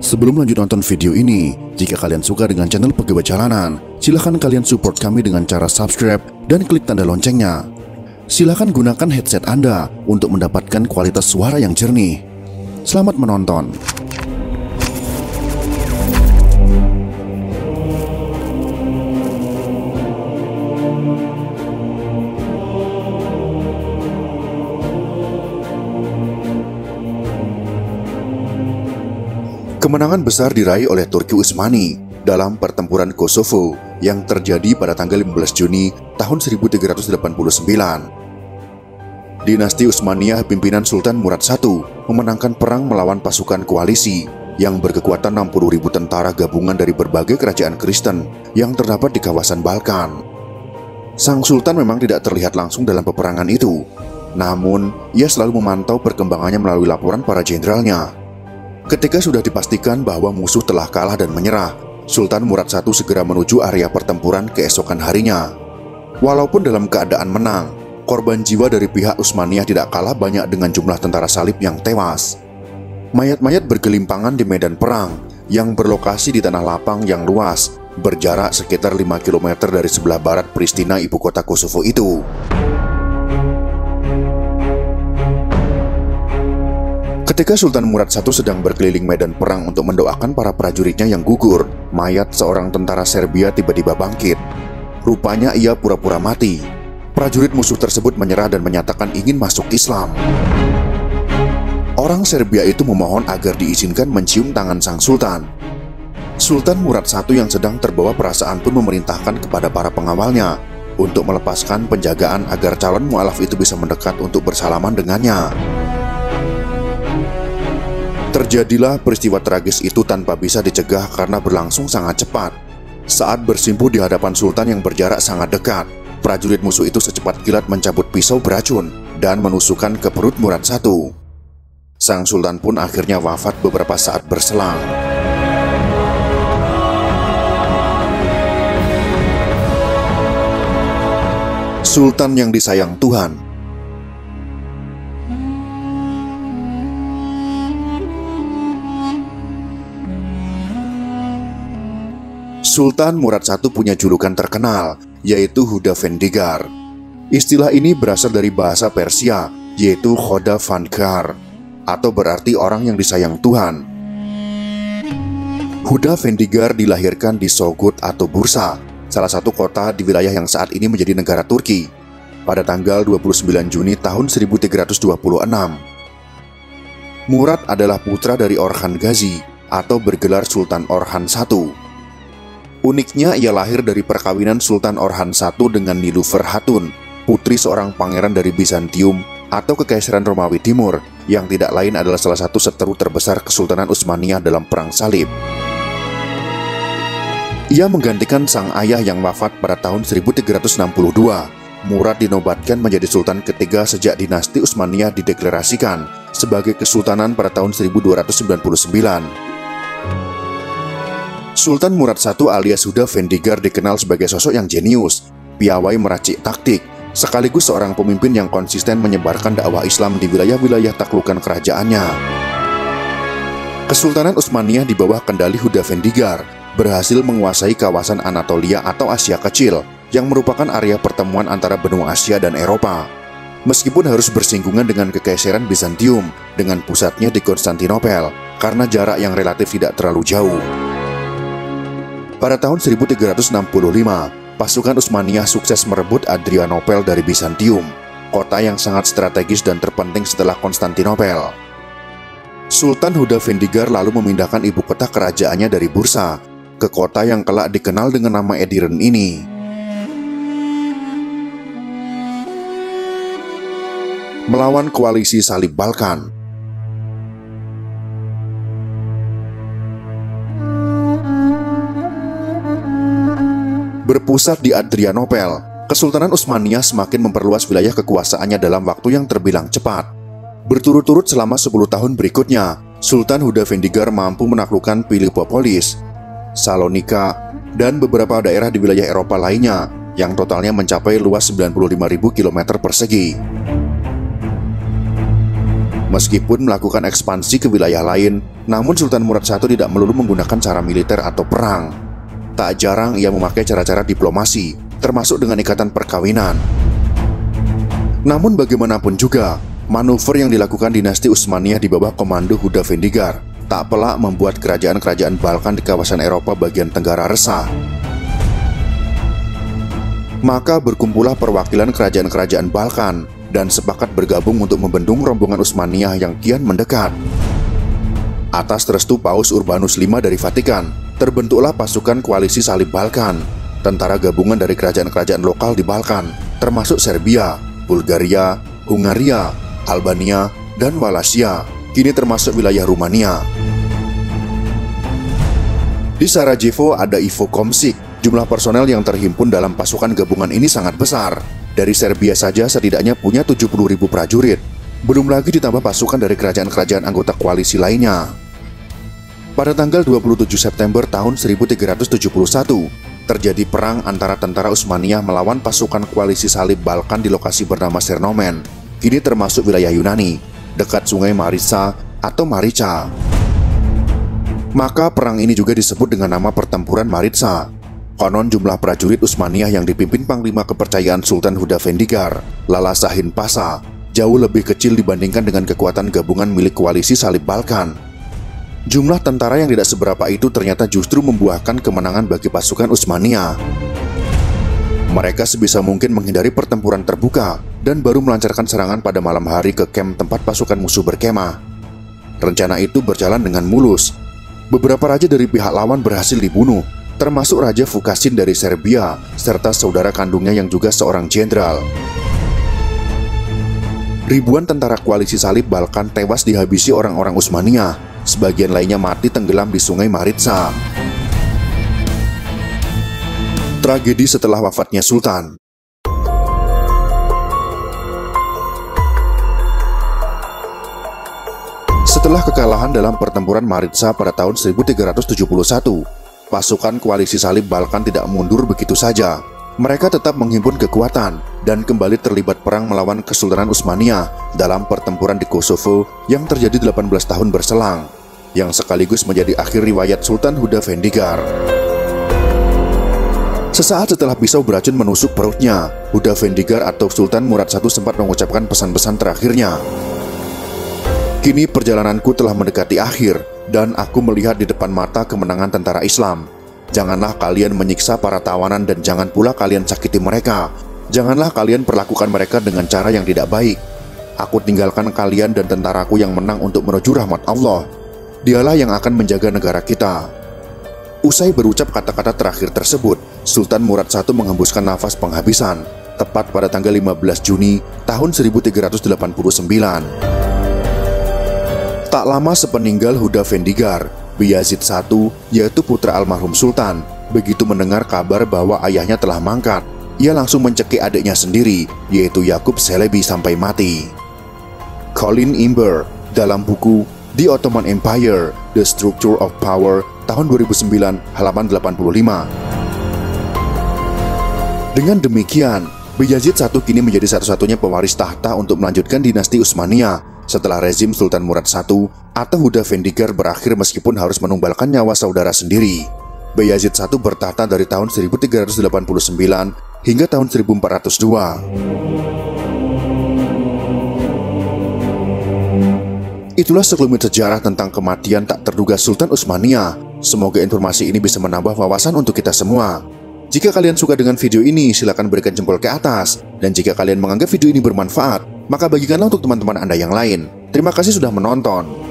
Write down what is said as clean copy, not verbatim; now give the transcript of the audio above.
Sebelum lanjut nonton video ini, jika kalian suka dengan channel Pegawai Jalanan, silahkan kalian support kami dengan cara subscribe dan klik tanda loncengnya. Silahkan gunakan headset Anda untuk mendapatkan kualitas suara yang jernih. Selamat menonton. Kemenangan besar diraih oleh Turki Utsmani dalam pertempuran Kosovo yang terjadi pada tanggal 15 Juni tahun 1389. Dinasti Utsmaniyah pimpinan Sultan Murad I memenangkan perang melawan pasukan koalisi yang berkekuatan 60.000 tentara gabungan dari berbagai kerajaan Kristen yang terdapat di kawasan Balkan. Sang Sultan memang tidak terlihat langsung dalam peperangan itu, namun ia selalu memantau perkembangannya melalui laporan para jenderalnya. Ketika sudah dipastikan bahwa musuh telah kalah dan menyerah, Sultan Murad I segera menuju area pertempuran keesokan harinya. Walaupun dalam keadaan menang, korban jiwa dari pihak Utsmaniyah tidak kalah banyak dengan jumlah tentara salib yang tewas. Mayat-mayat bergelimpangan di medan perang yang berlokasi di tanah lapang yang luas, berjarak sekitar 5 km dari sebelah barat Pristina, ibu kota Kosovo itu. Ketika Sultan Murad I sedang berkeliling medan perang untuk mendoakan para prajuritnya yang gugur, mayat seorang tentara Serbia tiba-tiba bangkit. Rupanya ia pura-pura mati. Prajurit musuh tersebut menyerah dan menyatakan ingin masuk Islam. Orang Serbia itu memohon agar diizinkan mencium tangan sang sultan. Sultan Murad I yang sedang terbawa perasaan pun memerintahkan kepada para pengawalnya untuk melepaskan penjagaan agar calon mualaf itu bisa mendekat untuk bersalaman dengannya. Terjadilah peristiwa tragis itu tanpa bisa dicegah karena berlangsung sangat cepat. Saat bersimpuh di hadapan sultan yang berjarak sangat dekat, prajurit musuh itu secepat kilat mencabut pisau beracun dan menusukkan ke perut Murad I. Sang sultan pun akhirnya wafat beberapa saat berselang. Sultan yang disayang Tuhan. Sultan Murad I punya julukan terkenal, yaitu Hudavendigar. Istilah ini berasal dari bahasa Persia, yaitu Khodavandgar, atau berarti orang yang disayang Tuhan. Hudavendigar dilahirkan di Sogod atau Bursa, salah satu kota di wilayah yang saat ini menjadi negara Turki, pada tanggal 29 Juni tahun 1326. Murad adalah putra dari Orhan Gazi, atau bergelar Sultan Orhan I. Uniknya, ia lahir dari perkawinan Sultan Orhan I dengan Nilufer Hatun, putri seorang pangeran dari Bizantium atau Kekaisaran Romawi Timur, yang tidak lain adalah salah satu seteru terbesar Kesultanan Utsmaniyah dalam Perang Salib. Ia menggantikan sang ayah yang wafat pada tahun 1362. Murad dinobatkan menjadi sultan ketiga sejak dinasti Utsmaniyah dideklarasikan sebagai kesultanan pada tahun 1299. Sultan Murad I alias Hudavendigar dikenal sebagai sosok yang jenius, piawai meracik taktik, sekaligus seorang pemimpin yang konsisten menyebarkan dakwah Islam di wilayah-wilayah taklukan kerajaannya. Kesultanan Utsmaniyah di bawah kendali Hudavendigar berhasil menguasai kawasan Anatolia atau Asia Kecil, yang merupakan area pertemuan antara benua Asia dan Eropa. Meskipun harus bersinggungan dengan Kekaisaran Bizantium dengan pusatnya di Konstantinopel, karena jarak yang relatif tidak terlalu jauh. Pada tahun 1365, pasukan Utsmaniyah sukses merebut Adrianopel dari Bizantium, kota yang sangat strategis dan terpenting setelah Konstantinopel. Sultan Hudavendigar lalu memindahkan ibu kota kerajaannya dari Bursa ke kota yang kelak dikenal dengan nama Edirne ini. Melawan koalisi salib Balkan. Berpusat di Adrianopel, Kesultanan Utsmaniyah semakin memperluas wilayah kekuasaannya dalam waktu yang terbilang cepat. Berturut-turut selama 10 tahun berikutnya, Sultan Hudavendigar mampu menaklukkan Philippopolis, Salonika, dan beberapa daerah di wilayah Eropa lainnya yang totalnya mencapai luas 95.000 km persegi. Meskipun melakukan ekspansi ke wilayah lain, namun Sultan Murad I tidak melulu menggunakan cara militer atau perang. Tak jarang ia memakai cara-cara diplomasi, termasuk dengan ikatan perkawinan. Namun bagaimanapun juga, manuver yang dilakukan dinasti Utsmaniyah di bawah komando Huda Vendigar tak pelak membuat kerajaan-kerajaan Balkan di kawasan Eropa bagian tenggara resah. Maka berkumpullah perwakilan kerajaan-kerajaan Balkan dan sepakat bergabung untuk membendung rombongan Utsmaniyah yang kian mendekat. Atas restu Paus Urbanus V dari Vatikan, terbentuklah pasukan koalisi salib Balkan, tentara gabungan dari kerajaan-kerajaan lokal di Balkan, termasuk Serbia, Bulgaria, Hungaria, Albania, dan Wallachia, kini termasuk wilayah Rumania. Di Sarajevo ada Ivo Komšić. Jumlah personel yang terhimpun dalam pasukan gabungan ini sangat besar. Dari Serbia saja setidaknya punya 70.000 prajurit. Belum lagi ditambah pasukan dari kerajaan-kerajaan anggota koalisi lainnya. Pada tanggal 27 September tahun 1371, terjadi perang antara tentara Utsmaniyah melawan pasukan koalisi salib Balkan di lokasi bernama Černomen, kini termasuk wilayah Yunani, dekat sungai Maritsa atau Marica. Maka perang ini juga disebut dengan nama pertempuran Maritsa. Konon jumlah prajurit Utsmaniyah yang dipimpin Panglima Kepercayaan Sultan Huda Vendigar, Lala Şahin Paşa, jauh lebih kecil dibandingkan dengan kekuatan gabungan milik koalisi salib Balkan. Jumlah tentara yang tidak seberapa itu ternyata justru membuahkan kemenangan bagi pasukan Utsmaniyah. Mereka sebisa mungkin menghindari pertempuran terbuka dan baru melancarkan serangan pada malam hari ke kamp tempat pasukan musuh berkemah. Rencana itu berjalan dengan mulus. Beberapa raja dari pihak lawan berhasil dibunuh, termasuk Raja Vukašin dari Serbia, serta saudara kandungnya yang juga seorang jenderal. Ribuan tentara koalisi salib Balkan tewas dihabisi orang-orang Utsmaniyah, sebagian lainnya mati tenggelam di sungai Maritsa. Tragedi setelah wafatnya Sultan. Setelah kekalahan dalam pertempuran Maritsa pada tahun 1371, pasukan koalisi salib Balkan tidak mundur begitu saja. Mereka tetap menghimpun kekuatan dan kembali terlibat perang melawan Kesultanan Utsmaniyah dalam pertempuran di Kosovo yang terjadi 18 tahun berselang, yang sekaligus menjadi akhir riwayat Sultan Huda Vendigar. Sesaat setelah pisau beracun menusuk perutnya, Huda Vendigar atau Sultan Murad I sempat mengucapkan pesan-pesan terakhirnya. Kini perjalananku telah mendekati akhir, dan aku melihat di depan mata kemenangan tentara Islam. Janganlah kalian menyiksa para tawanan dan jangan pula kalian sakiti mereka. Janganlah kalian perlakukan mereka dengan cara yang tidak baik. Aku tinggalkan kalian dan tentaraku yang menang untuk menuju rahmat Allah. Dialah yang akan menjaga negara kita. Usai berucap kata-kata terakhir tersebut, Sultan Murad I menghembuskan nafas penghabisan, tepat pada tanggal 15 Juni tahun 1389. Tak lama sepeninggal Huda Vendigar, Bayazid I, yaitu putra almarhum Sultan, begitu mendengar kabar bahwa ayahnya telah mangkat, ia langsung mencekik adiknya sendiri, yaitu Yakub Çelebi sampai mati. Colin Imber dalam buku The Ottoman Empire, The Structure of Power tahun 2009 halaman 85. Dengan demikian, Bayazid I kini menjadi satu-satunya pewaris tahta untuk melanjutkan dinasti Utsmaniyah setelah rezim Sultan Murad I atau Huda Vendigar berakhir meskipun harus menumbalkan nyawa saudara sendiri. Bayazid I bertahta dari tahun 1389 hingga tahun 1402. Itulah sekelumit sejarah tentang kematian tak terduga Sultan Utsmaniyah. Semoga informasi ini bisa menambah wawasan untuk kita semua. Jika kalian suka dengan video ini, silakan berikan jempol ke atas. Dan jika kalian menganggap video ini bermanfaat, maka bagikanlah untuk teman-teman Anda yang lain. Terima kasih sudah menonton.